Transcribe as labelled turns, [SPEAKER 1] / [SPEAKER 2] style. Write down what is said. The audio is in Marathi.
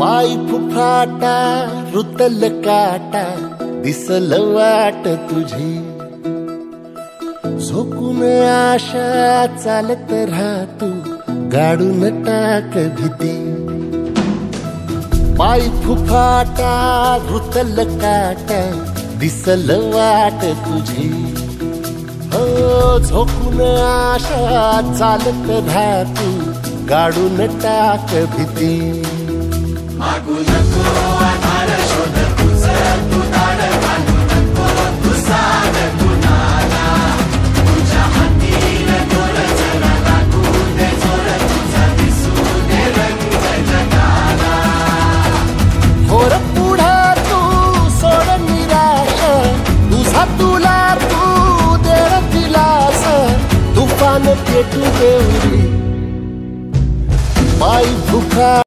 [SPEAKER 1] पाय फुफाटा रुतल काटा दिसल वाट तुझी, झोकून आशा चालत राहतू गाडून टाक भीती। पाय फुफाटा रुतल काटा दिसल वाट तुझी, हो झोकून आशा चालत राहतू गाडून टाक भीती।
[SPEAKER 2] मागू नको आधार शोध तुझं तू दार बांधू नको तू साध कुणाला, तुझ्या हातीन दोर जरा लागू दे जोर तुझा दिसू दे रंग जगाला।
[SPEAKER 1] होर पुढे तू सोड निराश, तुझा तुला तू दे दिलास, तुफान पेटू देवरी पाय फुफा